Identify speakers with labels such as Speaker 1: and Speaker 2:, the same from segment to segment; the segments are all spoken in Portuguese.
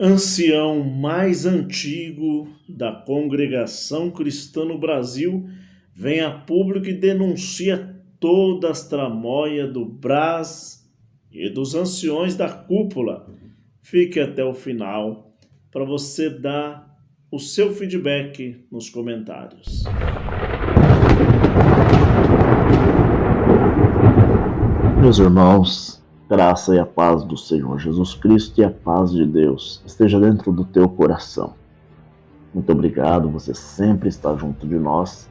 Speaker 1: ancião mais antigo da Congregação Cristã no Brasil, vem a público e denuncia todas as tramóias do Brás e dos anciões da cúpula. Fique até o final para você dar o seu feedback nos comentários.
Speaker 2: Meus irmãos, graça e a paz do Senhor Jesus Cristo e a paz de Deus esteja dentro do teu coração. Muito obrigado, você sempre está junto de nós.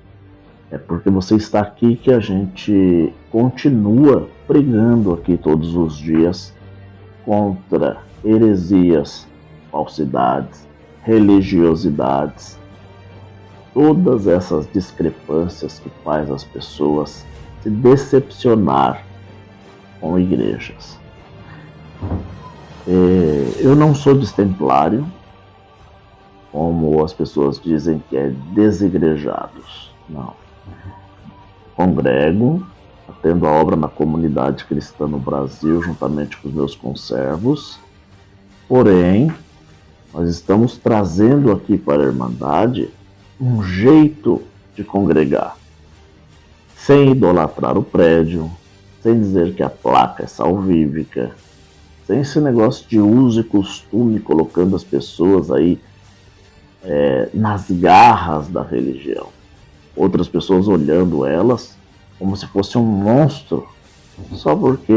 Speaker 2: É porque você está aqui que a gente continua pregando aqui todos os dias contra heresias, falsidades, religiosidades, todas essas discrepâncias que faz as pessoas se decepcionar com igrejas. Eu não sou destemplário, como as pessoas dizem que é desigrejados. Não. Congrego, atendo a obra na comunidade cristã no Brasil, juntamente com os meus conservos. Porém, nós estamos trazendo aqui para a Irmandade um jeito de congregar, sem idolatrar o prédio, sem dizer que a placa é salvífica, sem esse negócio de uso e costume, colocando as pessoas aí nas garras da religião. Outras pessoas olhando elas como se fosse um monstro, só porque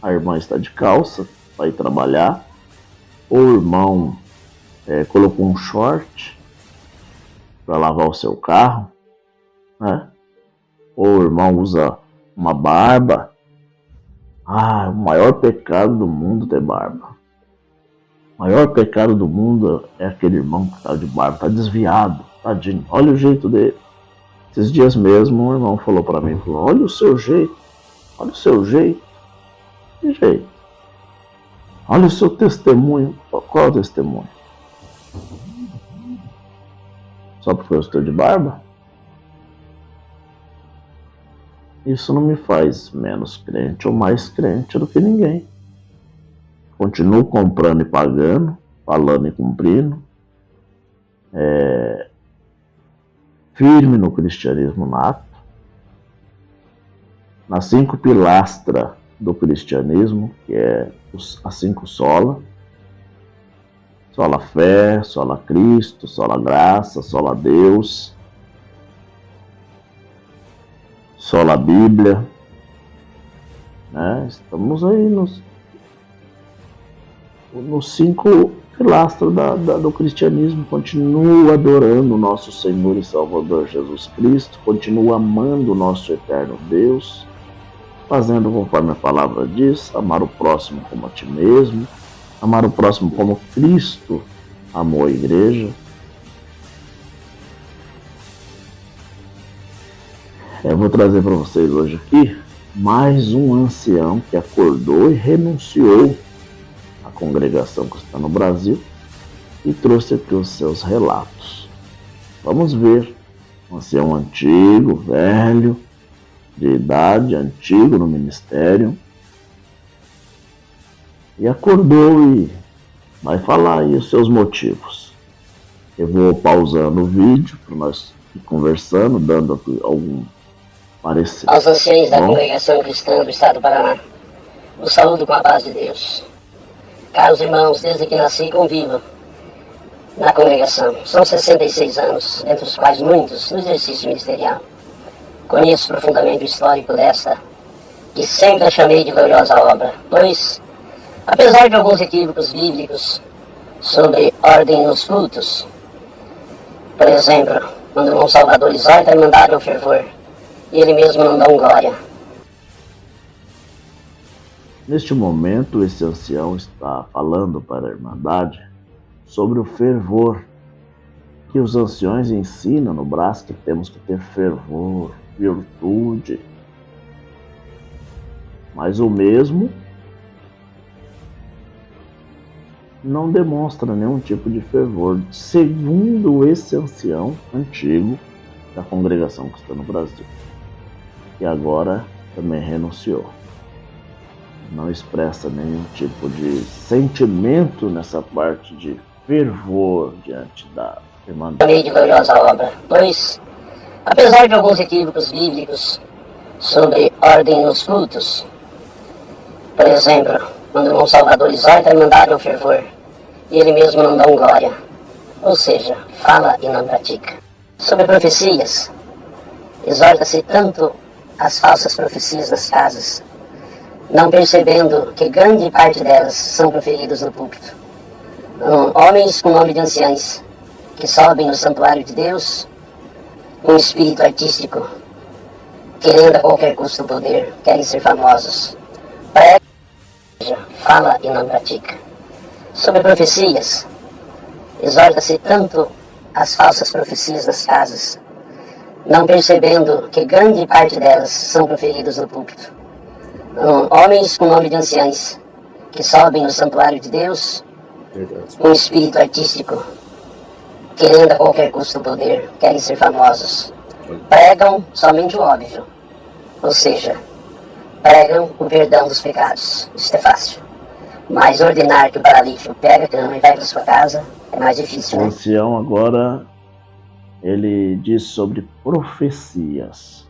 Speaker 2: a irmã está de calça para ir trabalhar, ou o irmão colocou um short para lavar o seu carro, né? Ou o irmão usa uma barba. O maior pecado do mundo é ter barba. O maior pecado do mundo é aquele irmão que está de barba, está desviado, tadinho, olha o jeito dele. Esses dias mesmo um irmão falou para mim, olha o seu jeito, que jeito? Olha o seu testemunho. Qual é o testemunho? Só porque eu estou de barba? Isso não me faz menos crente ou mais crente do que ninguém. Continuo comprando e pagando, falando e cumprindo. Firme no cristianismo nato. Nas 5 pilastras do cristianismo, que é as 5 sola. Sola fé, sola Cristo, sola graça, sola Deus, sola Bíblia, né? Estamos aí nos 5 pilastros do cristianismo. Continuo adorando o nosso Senhor e Salvador Jesus Cristo, continuo amando o nosso eterno Deus, fazendo conforme a palavra diz, amar o próximo como a ti mesmo, amar o próximo como Cristo amou a igreja. Eu vou trazer para vocês hoje aqui mais um ancião que acordou e renunciou à congregação cristã no Brasil e trouxe aqui os seus relatos. Vamos ver. Um ancião antigo, velho, de idade, antigo no ministério, e acordou e vai falar aí os seus motivos. Eu vou pausando o vídeo para nós ir conversando, dando aqui algum parecer.
Speaker 3: Aos anciãos da Congregação Cristã do Estado do Paraná, o saúdo com a paz de Deus. Caros irmãos, desde que nasci convivo na congregação. São 66 anos, entre os quais muitos no exercício ministerial. Conheço profundamente o histórico desta, que sempre a chamei de gloriosa obra, pois, apesar de alguns equívocos bíblicos sobre ordem nos cultos, por exemplo, quando o irmão Salvador exorta a irmandade ao fervor, e ele mesmo não dá glória.
Speaker 2: Neste momento, esse ancião está falando para a Irmandade sobre o fervor, que os anciões ensinam no Brás que temos que ter fervor, virtude. Mas o mesmo não demonstra nenhum tipo de fervor, segundo esse ancião antigo da Congregação Cristã no Brasil, que agora também renunciou. não expressa nenhum tipo de sentimento nessa parte de fervor diante da Irmandade.
Speaker 3: Meio de gloriosa obra, pois, apesar de alguns equívocos bíblicos sobre ordem nos cultos, por exemplo, quando o irmão Salvador exorta a Irmandade ao fervor, e ele mesmo não dá um glória, ou seja, fala e não pratica. Sobre profecias, exorta-se tanto as falsas profecias nas casas, não percebendo que grande parte delas são proferidas no púlpito. Homens com nome de anciães, que sobem no santuário de Deus, com espírito artístico, querendo a qualquer custo o poder, querem ser famosos. Fala e não pratica. Sobre profecias, exorta-se tanto as falsas profecias nas casas, não percebendo que grande parte delas são proferidas no púlpito. Homens com nome de anciães, que sobem no santuário de Deus, com espírito artístico, querendo a qualquer custo o poder, querem ser famosos. Pregam somente o óbvio, ou seja, pregam o perdão dos pecados. Isso é fácil. Mas ordenar que o paralítico pega a cama e vai para sua casa é mais difícil,
Speaker 2: O
Speaker 3: né?
Speaker 2: ancião agora, ele diz sobre profecias.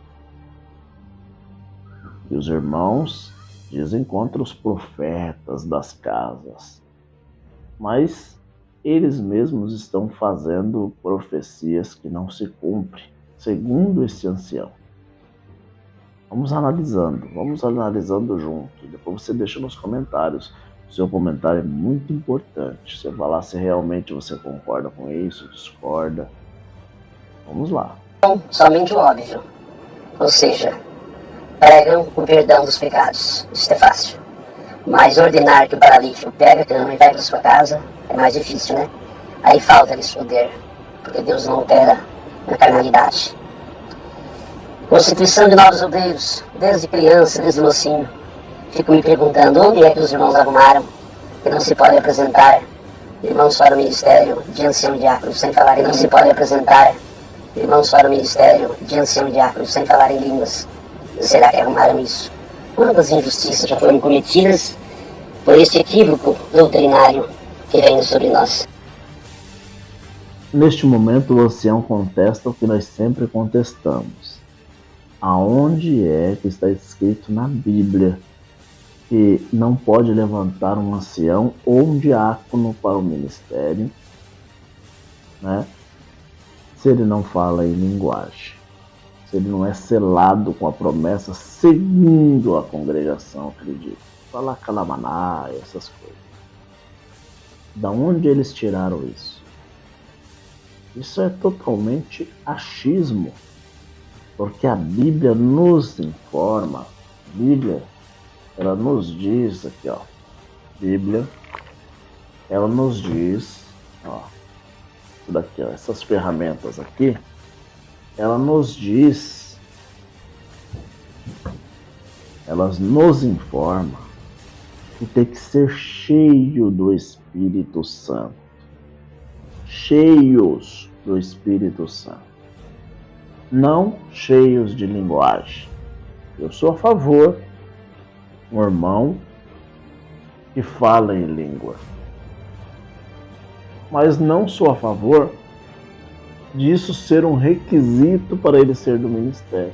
Speaker 2: E os irmãos dizem contra os profetas das casas. Mas eles mesmos estão fazendo profecias que não se cumprem, segundo esse ancião. Vamos analisando junto. Depois você deixa nos comentários. O seu comentário é muito importante. Você vai lá se realmente você concorda com isso, discorda. Vamos lá.
Speaker 3: Somente o óbvio, ou seja, pregam o perdão dos pecados. Isso é fácil. Mas ordenar que o paralítico pega a cama e vai para sua casa é mais difícil, né? Aí falta-lhes poder, porque Deus não opera na carnalidade. Constituição de novos obreiros, desde criança, desde mocinho. Fico me perguntando onde é que os irmãos arrumaram que não se pode apresentar irmãos para o ministério de ancião diácono sem falar em línguas. Não se pode apresentar irmãos para o ministério de ancião diácono sem falar em línguas. Será que arrumaram isso? Quantas injustiças já foram cometidas por este equívoco doutrinário que vem sobre nós?
Speaker 2: Neste momento, o ancião contesta o que nós sempre contestamos. Aonde é que está escrito na Bíblia que não pode levantar um ancião ou um diácono para o ministério, né? Se ele não fala em linguagem, se ele não é selado com a promessa segundo a congregação acredita. Fala calamaná, essas coisas. Da onde eles tiraram isso? Isso é totalmente achismo, porque a Bíblia nos informa, a Bíblia, ela nos diz aqui, ó, Bíblia, ela nos diz, ó, isso daqui, ó, essas ferramentas aqui, ela nos diz, elas nos informam que tem que ser cheio do Espírito Santo. Cheios do Espírito Santo. Não cheios de linguagem. Eu sou a favor de um irmão que fala em língua. Mas não sou a favor disso ser um requisito para ele ser do ministério.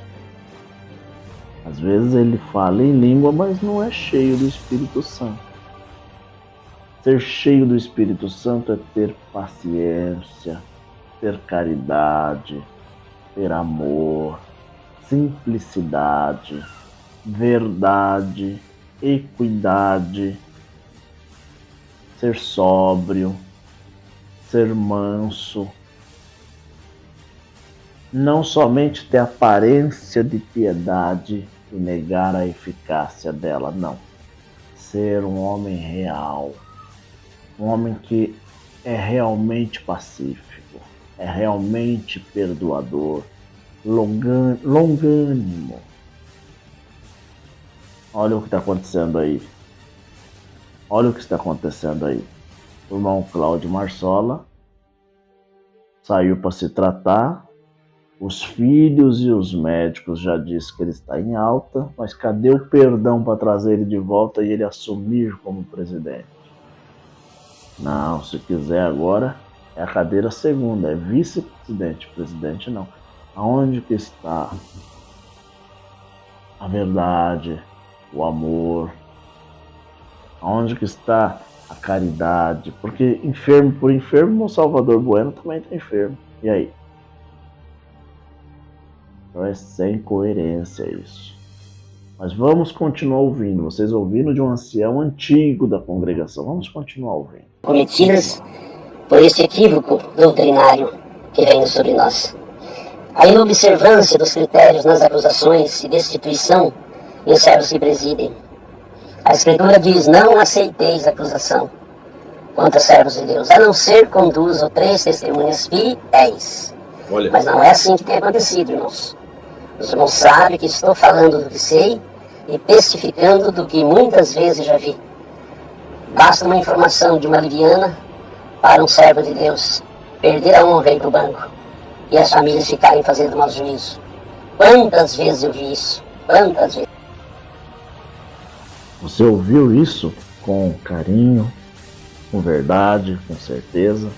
Speaker 2: Às vezes ele fala em língua, mas não é cheio do Espírito Santo. Ser cheio do Espírito Santo é ter paciência, ter caridade, ter amor, simplicidade, verdade, equidade, ser sóbrio, ser manso. Não somente ter aparência de piedade e negar a eficácia dela, não. Ser um homem real. Um homem que é realmente pacífico, é realmente perdoador, longânimo. Olha o que está acontecendo aí. Olha o que está acontecendo aí. O irmão Cláudio Marsola saiu para se tratar Os filhos e os médicos já dizem que ele está em alta, mas cadê o perdão para trazer ele de volta e ele assumir como presidente? Não, se quiser agora é a cadeira segunda, é vice-presidente, presidente não. Aonde que está a verdade, o amor? Aonde que está a caridade? Porque enfermo por enfermo, o Salvador Bueno também está enfermo. E aí? Então é sem coerência isso. Mas vamos continuar ouvindo. Vocês ouvindo de um ancião antigo da congregação. Vamos continuar ouvindo.
Speaker 3: Cometidas por este equívoco doutrinário que vem sobre nós. A inobservância dos critérios nas acusações e destituição dos servos que presidem. A Escritura diz: não aceiteis acusação contra servos de Deus, a não ser com 2 ou 3 testemunhas fiéis. Olha. Mas não é assim que tem acontecido, irmãos. Os irmãos sabem que estou falando do que sei e testificando do que muitas vezes já vi. Basta uma informação de uma leviana para um servo de Deus perder a honra e ir para o banco e as famílias ficarem fazendo mau juízo. Quantas vezes eu vi isso? Quantas vezes?
Speaker 2: Você ouviu isso com carinho, com verdade, com certeza?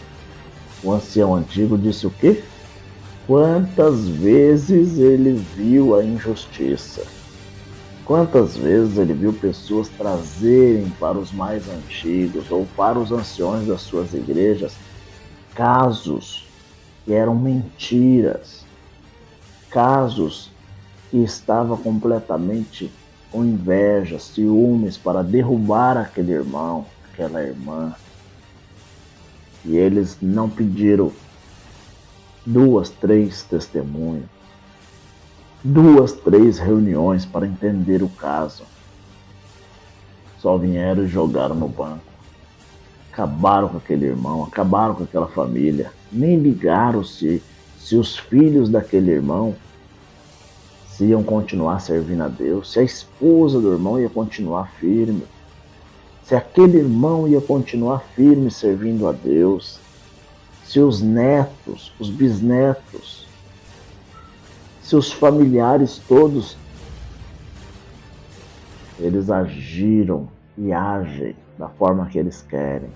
Speaker 2: O ancião antigo disse o quê? Quantas vezes ele viu a injustiça? Quantas vezes ele viu pessoas trazerem para os mais antigos ou para os anciões das suas igrejas casos que eram mentiras, casos que estavam completamente com inveja, ciúmes para derrubar aquele irmão, aquela irmã. E eles não pediram 2, 3 testemunhas, 2, 3 reuniões para entender o caso. Só vieram e jogaram no banco. Acabaram com aquele irmão, acabaram com aquela família. Nem ligaram se os filhos daquele irmão se iam continuar servindo a Deus, se a esposa do irmão ia continuar firme, se aquele irmão ia continuar firme servindo a Deus, se os netos, os bisnetos, se os familiares todos, eles agiram e agem da forma que eles querem,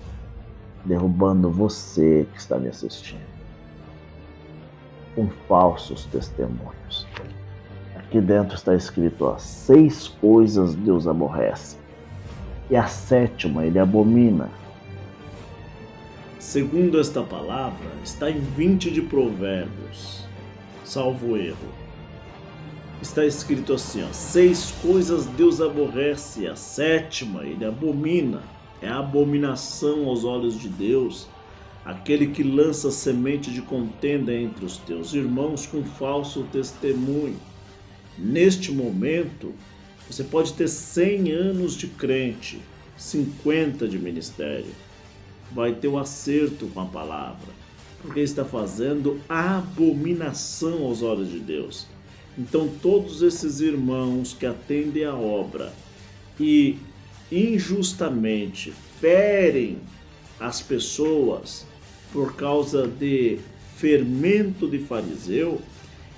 Speaker 2: derrubando você que está me assistindo, com falsos testemunhos. Aqui dentro está escrito, ó, 6 coisas Deus aborrece, e a 7ª ele abomina.
Speaker 1: Segundo esta palavra, está em 20 de Provérbios, salvo erro. Está escrito assim, ó, 6 coisas Deus aborrece, e a 7ª ele abomina. É a abominação aos olhos de Deus, aquele que lança semente de contenda entre os teus irmãos com falso testemunho. Neste momento, você pode ter 100 anos de crente, 50 de ministério. Vai ter o acerto com a palavra, porque está fazendo abominação aos olhos de Deus. Então todos esses irmãos que atendem a obra e injustamente ferem as pessoas por causa de fermento de fariseu,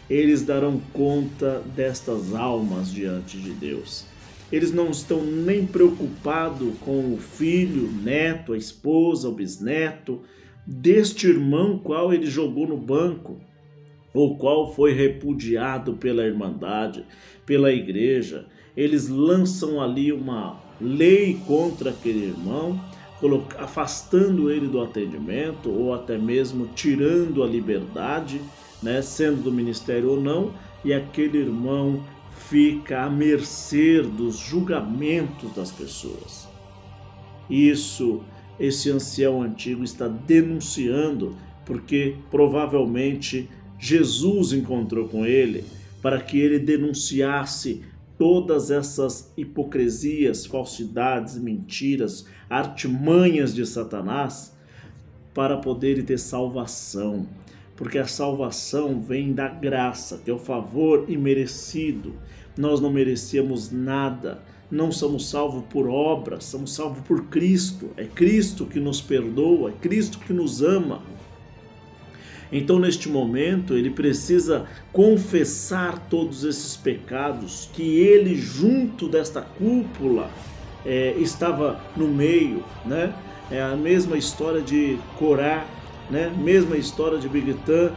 Speaker 1: eles darão conta destas almas diante de Deus. Eles não estão nem preocupados com o filho, neto, a esposa, o bisneto deste irmão qual ele jogou no banco, ou qual foi repudiado pela irmandade, pela igreja. Eles lançam ali uma lei contra aquele irmão, afastando ele do atendimento, ou até mesmo tirando a liberdade, sendo do ministério ou não, e aquele irmão fica à mercê dos julgamentos das pessoas. Esse ancião antigo está denunciando, porque provavelmente Jesus encontrou com ele para que ele denunciasse todas essas hipocrisias, falsidades, mentiras, artimanhas de Satanás, para poder ter salvação. Porque a salvação vem da graça, que é o favor imerecido. Nós não merecíamos nada, não somos salvos por obras, somos salvos por Cristo. É Cristo que nos perdoa, é Cristo que nos ama. Então, neste momento, ele precisa confessar todos esses pecados que ele, junto desta cúpula, estava no meio, né? É a mesma história de Corá, né? Mesma história de Bigtã,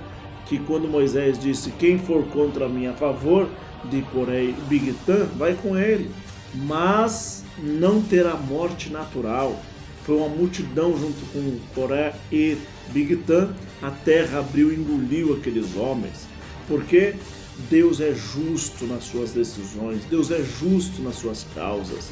Speaker 1: que quando Moisés disse: quem for contra mim a favor de Coré e Bigtã, vai com ele, mas não terá morte natural. Foi uma multidão junto com Coré e Bigtã, a terra abriu e engoliu aqueles homens, porque Deus é justo nas suas decisões, Deus é justo nas suas causas.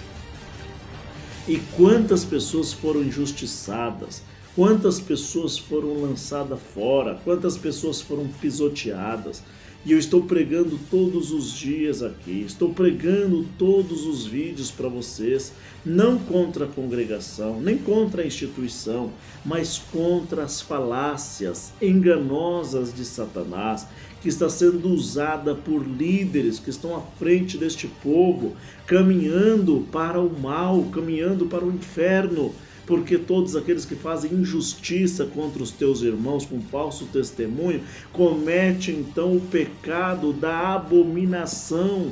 Speaker 1: E quantas pessoas foram injustiçadas, quantas pessoas foram lançadas fora, quantas pessoas foram pisoteadas. E eu estou pregando todos os dias aqui, estou pregando todos os vídeos para vocês, não contra a congregação, nem contra a instituição, mas contra as falácias enganosas de Satanás, que está sendo usada por líderes que estão à frente deste povo, caminhando para o mal, caminhando para o inferno. Porque todos aqueles que fazem injustiça contra os teus irmãos com falso testemunho, cometem então o pecado da abominação.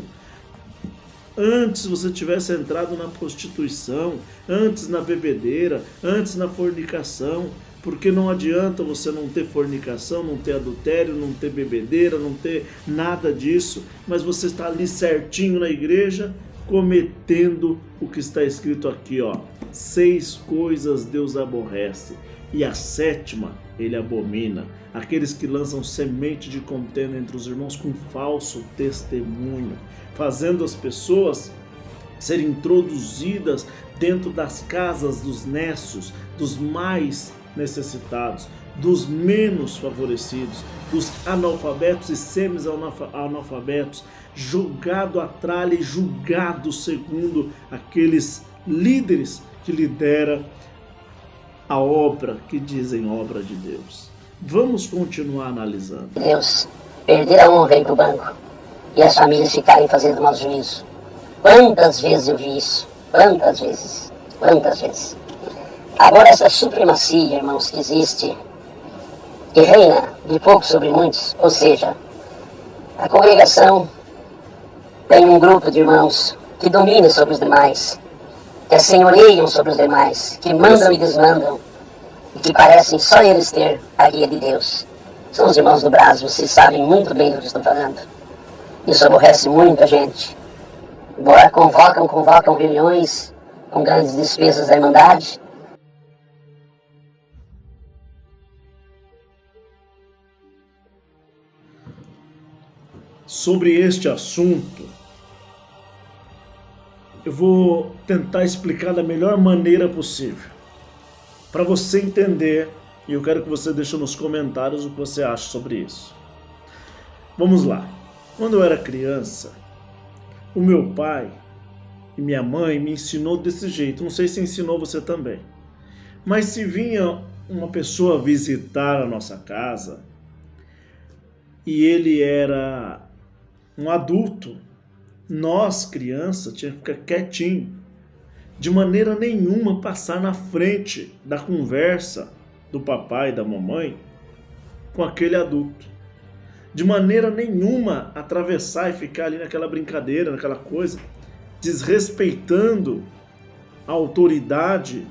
Speaker 1: Antes você tivesse entrado na prostituição, antes na bebedeira, antes na fornicação, porque não adianta você não ter fornicação, não ter adultério, não ter bebedeira, não ter nada disso, mas você está ali certinho na igreja, cometendo o que está escrito aqui, ó: 6 coisas Deus aborrece, e a 7ª ele abomina: aqueles que lançam semente de contenda entre os irmãos com falso testemunho, fazendo as pessoas serem introduzidas dentro das casas dos nécios, dos mais necessitados, dos menos favorecidos, dos analfabetos e semi-analfabetos, julgado a tralha e julgado segundo aqueles líderes que lideram a obra, que dizem obra de Deus. Vamos continuar analisando.
Speaker 3: Deus, perder a honra e ir para o banco, e as famílias ficarem fazendo mau juízo. Quantas vezes eu vi isso? Quantas vezes? Quantas vezes? Agora essa supremacia, irmãos, que existe, que reina de poucos sobre muitos, ou seja, a congregação tem um grupo de irmãos que domina sobre os demais, que assenhoreiam sobre os demais, que mandam e desmandam, e que parecem só eles ter a guia de Deus. São os irmãos do Brasil, vocês sabem muito bem do que estou falando. Isso aborrece muita gente. Embora convocam reuniões com grandes despesas da Irmandade.
Speaker 1: Sobre este assunto, eu vou tentar explicar da melhor maneira possível, para você entender, e eu quero que você deixe nos comentários o que você acha sobre isso. Vamos lá. Quando eu era criança, o meu pai e minha mãe me ensinou desse jeito. Não sei se ensinou você também. Mas se vinha uma pessoa visitar a nossa casa e ele era um adulto, nós, criança, tinha que ficar quietinho, de maneira nenhuma passar na frente da conversa do papai e da mamãe com aquele adulto. De maneira nenhuma atravessar e ficar ali naquela brincadeira, naquela coisa, desrespeitando a autoridade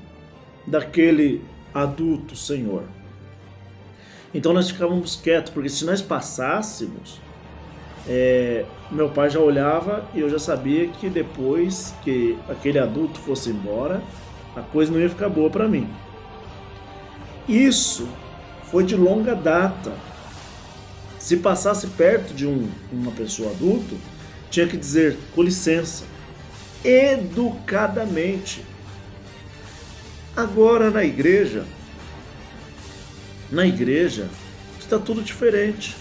Speaker 1: daquele adulto senhor. Então nós ficávamos quietos, porque se nós passássemos, meu pai já olhava e eu já sabia que depois que aquele adulto fosse embora, a coisa não ia ficar boa para mim. Isso foi de longa data. Se passasse perto de uma pessoa adulta, tinha que dizer com licença, educadamente. Agora na igreja está tudo diferente.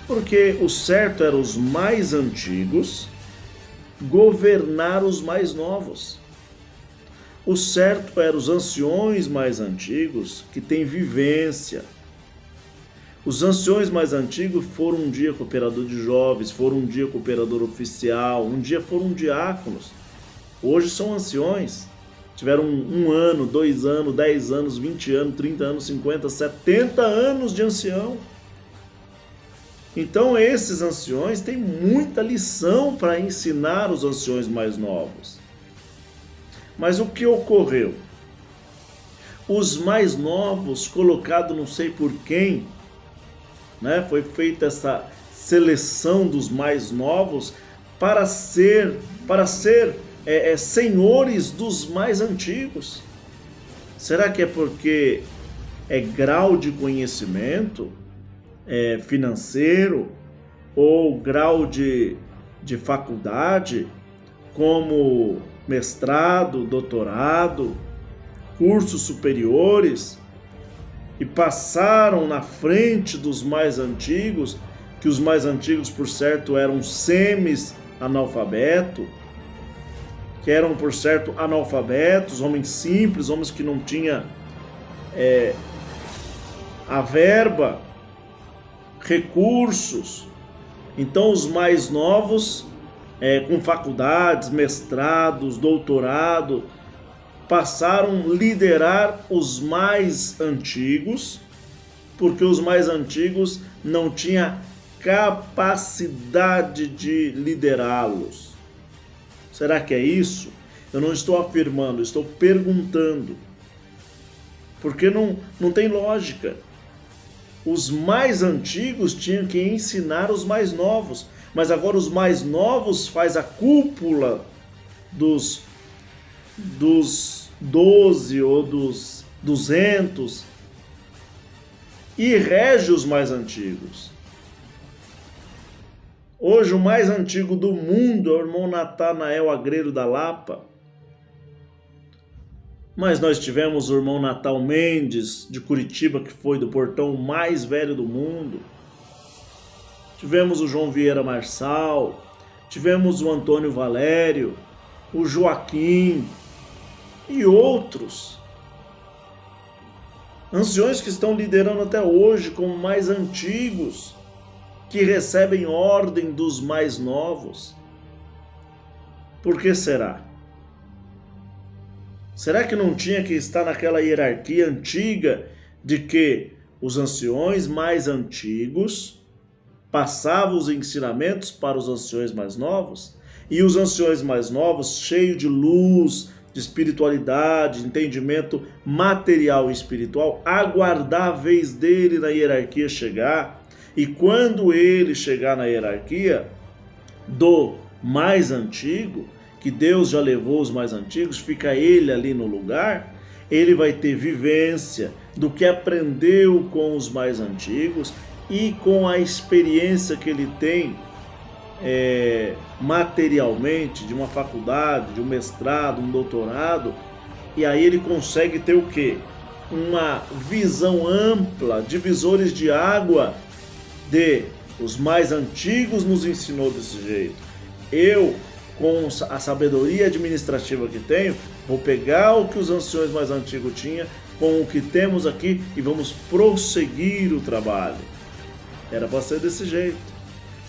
Speaker 1: Porque o certo era os mais antigos governar os mais novos. O certo era os anciões mais antigos que têm vivência. Os anciões mais antigos foram um dia cooperador de jovens, foram um dia cooperador oficial, um dia foram diáconos. Hoje são anciões. tiveram 1 ano, 2 anos, 10 anos, 20 anos, 30 anos, 50, 70 anos de ancião. Então esses anciões têm muita lição para ensinar os anciões mais novos. Mas o que ocorreu? Os mais novos, colocados não sei por quem, né? Foi feita essa seleção dos mais novos para ser senhores dos mais antigos. Será que é porque é grau de conhecimento financeiro ou grau de faculdade, como mestrado, doutorado, cursos superiores, e passaram na frente dos mais antigos, que os mais antigos, por certo, eram semi-analfabetos, que eram, por certo, analfabetos, homens simples, homens que não tinham a verba, recursos. Então os mais novos, com faculdades, mestrados, doutorado, passaram a liderar os mais antigos, porque os mais antigos não tinham capacidade de liderá-los. Será que é isso? Eu não estou afirmando, estou perguntando. Porque não tem lógica. Os mais antigos tinham que ensinar os mais novos, mas agora os mais novos faz a cúpula dos 12 ou dos 200 e rege os mais antigos. Hoje o mais antigo do mundo é o irmão Natanael Agreiro da Lapa. Mas nós tivemos o irmão Natal Mendes de Curitiba, que foi do portão mais velho do mundo. Tivemos o João Vieira Marçal, tivemos o Antônio Valério, o Joaquim e outros. Anciões que estão liderando até hoje como mais antigos, que recebem ordem dos mais novos. Por que será? Será que não tinha que estar naquela hierarquia antiga de que os anciões mais antigos passavam os ensinamentos para os anciões mais novos? E os anciões mais novos, cheios de luz, de espiritualidade, entendimento material e espiritual, aguardar a vez dele na hierarquia chegar. E quando ele chegar na hierarquia do mais antigo, que Deus já levou os mais antigos, fica ele ali no lugar, ele vai ter vivência do que aprendeu com os mais antigos e com a experiência que ele tem materialmente, de uma faculdade, de um mestrado, um doutorado, e aí ele consegue ter o quê? Uma visão ampla, divisores de água, de os mais antigos nos ensinou desse jeito. Eu, com a sabedoria administrativa que tenho, vou pegar o que os anciões mais antigos tinham, com o que temos aqui, e vamos prosseguir o trabalho. Era para ser desse jeito,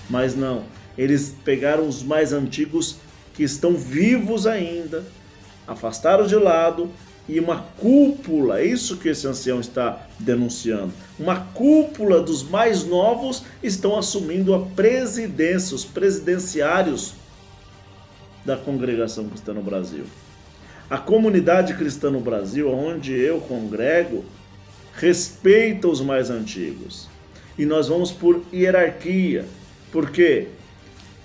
Speaker 1: mas não. Eles pegaram os mais antigos que estão vivos ainda, afastaram de lado, e uma cúpula, é isso que esse ancião está denunciando, uma cúpula dos mais novos estão assumindo a presidência, os presidenciários da congregação cristã no Brasil. A comunidade cristã no Brasil, onde eu congrego, respeita os mais antigos. E nós vamos por hierarquia, porque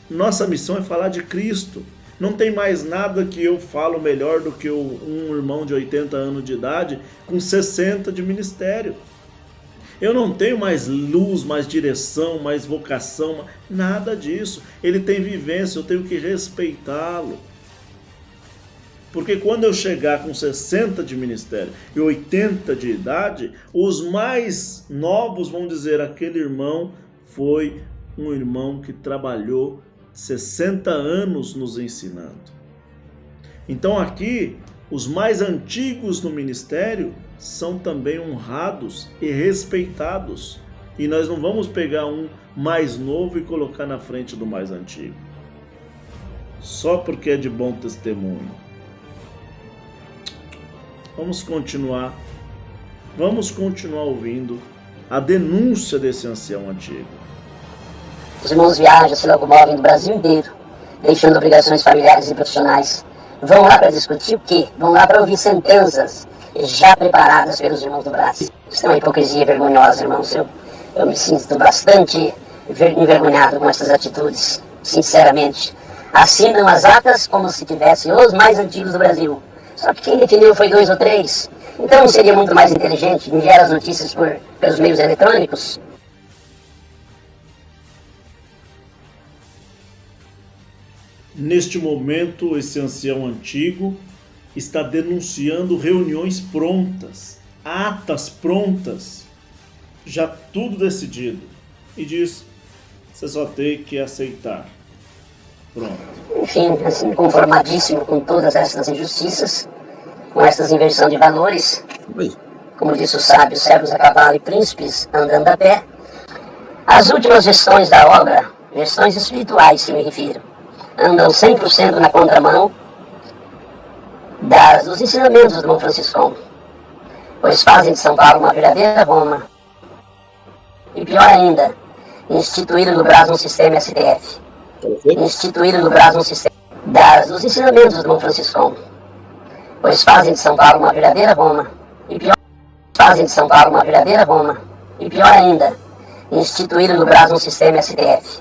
Speaker 1: nossa missão é falar de Cristo. Não tem mais nada que eu falo melhor do que um irmão de 80 anos de idade com 60 de ministério. Eu não tenho mais luz, mais direção, mais vocação, nada disso. Ele tem vivência, eu tenho que respeitá-lo. Porque quando eu chegar com 60 de ministério e 80 de idade, os mais novos vão dizer: aquele irmão foi um irmão que trabalhou 60 anos nos ensinando. Então aqui, os mais antigos no ministério são também honrados e respeitados. E nós não vamos pegar um mais novo e colocar na frente do mais antigo, só porque é de bom testemunho. Vamos continuar ouvindo a denúncia desse ancião antigo.
Speaker 3: Os irmãos viajam, se locomovem do Brasil inteiro, deixando obrigações familiares e profissionais. Vão lá para discutir o quê? Vão lá para ouvir sentenças já preparadas pelos irmãos do Brasil. Isso é uma hipocrisia vergonhosa, irmãos. Eu me sinto bastante envergonhado com essas atitudes, sinceramente. Assinam as atas como se tivessem os mais antigos do Brasil. Só que quem definiu foi 2 ou 3. Então não seria muito mais inteligente enviar as notícias pelos meios eletrônicos?
Speaker 1: Neste momento, esse ancião antigo está denunciando reuniões prontas, atas prontas, já tudo decidido. E diz, você só tem que aceitar. Pronto.
Speaker 3: Enfim, assim, conformadíssimo com todas essas injustiças, com essas inversão de valores, como disse o sábio, servos a cavalo e príncipes andando a pé, as últimas gestões da obra, gestões espirituais se me refiro, andam 100% na contramão dos ensinamentos do irmão Franciscão, pois fazem de São Paulo uma verdadeira Roma. E pior ainda, instituíram no Brasil um sistema STF. Instituíram no Brasil um sistema dos ensinamentos do irmão Franciscão, pois fazem de São Paulo uma verdadeira Roma. E pior, fazem de São Paulo uma verdadeira Roma. E pior ainda, instituíram no Brasil um sistema STF.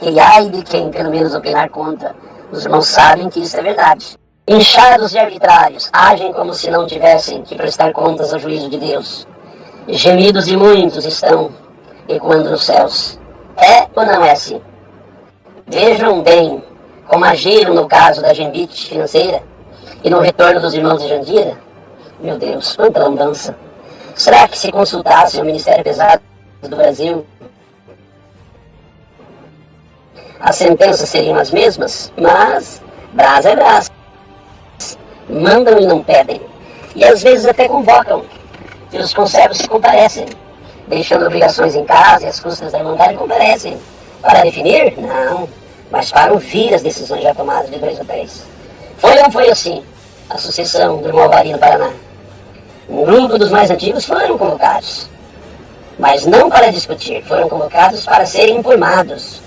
Speaker 3: E ai de quem, pelo menos, opinar contra. Os irmãos sabem que isso é verdade. Inchados e arbitrários, agem como se não tivessem que prestar contas ao juízo de Deus. Gemidos e muitos estão ecoando nos céus. É ou não é assim? Vejam bem como agiram no caso da Gembit financeira e no retorno dos irmãos de Jandira. Meu Deus, quanta lambança. Será que se consultassem o Ministério Pesado do Brasil, as sentenças seriam as mesmas? Mas brasa é brasa. Mandam e não pedem. E às vezes até convocam. E os conservos se comparecem, deixando obrigações em casa e as custas da irmandade comparecem. Para definir? Não. Mas para ouvir as decisões já tomadas de 2 ou 3. Foi ou não foi assim a sucessão do irmão Alvarinho no Paraná? Um grupo dos mais antigos foram convocados. Mas não para discutir, foram convocados para serem informados.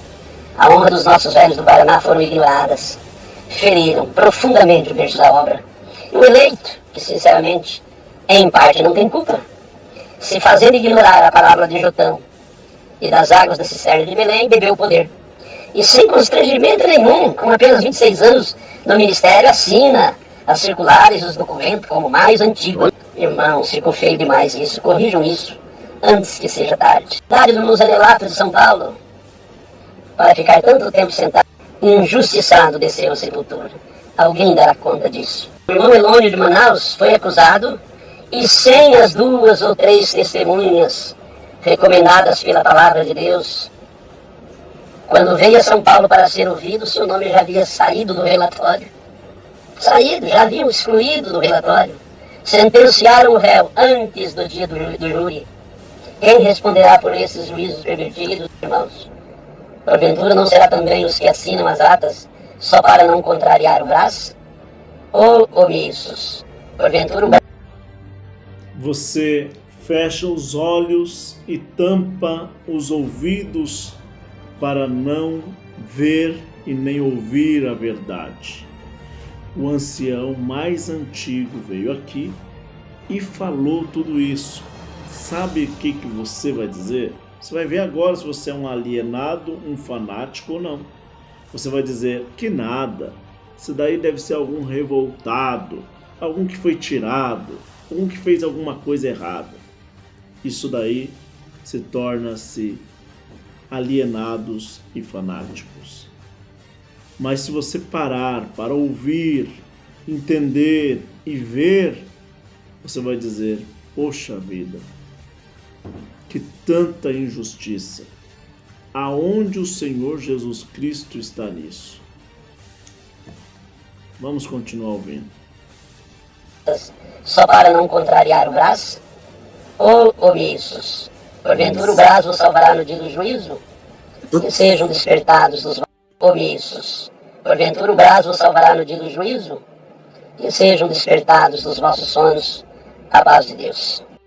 Speaker 3: A honra dos nossos velhos do Paraná foram ignoradas. Feriram profundamente o berço da obra. E o eleito, que sinceramente, em parte não tem culpa, se fazendo ignorar a palavra de Jotão e das águas da cisterna de Belém, bebeu o poder. E sem constrangimento nenhum, com apenas 26 anos no ministério, assina as circulares e os documentos como mais antigo. Irmãos, ficou feio demais isso, corrijam isso, antes que seja tarde. Cidade do Musarelato de São Paulo, para ficar tanto tempo sentado, injustiçado desceu a sepultura. Alguém dará conta disso. O irmão Elônio de Manaus foi acusado e sem as 2 ou 3 testemunhas recomendadas pela palavra de Deus, quando veio a São Paulo para ser ouvido, seu nome já havia saído do relatório. Já haviam excluído do relatório. Sentenciaram o réu antes do dia do júri. Quem responderá por esses juízos pervertidos, irmãos? Porventura não será também os que assinam as atas só para não contrariar o Brás? Ou omissos? Porventura o Brás...
Speaker 1: Você fecha os olhos e tampa os ouvidos para não ver e nem ouvir a verdade. O ancião mais antigo veio aqui e falou tudo isso. Sabe o que você vai dizer? Você vai ver agora se você é um alienado, um fanático ou não. Você vai dizer que nada. Isso daí deve ser algum revoltado, algum que foi tirado, algum que fez alguma coisa errada. Isso daí se torna-se alienados e fanáticos. Mas se você parar para ouvir, entender e ver, você vai dizer, poxa vida, que tanta injustiça. Aonde o Senhor Jesus Cristo está nisso? Vamos continuar ouvindo.
Speaker 3: Só para não contrariar o Brás? Ou omissos? Porventura o Brás vos salvará no dia do juízo? Que sejam despertados dos omissos. Porventura o Brás vos salvará no dia do juízo? e sejam despertados dos vossos sonos a paz de Deus.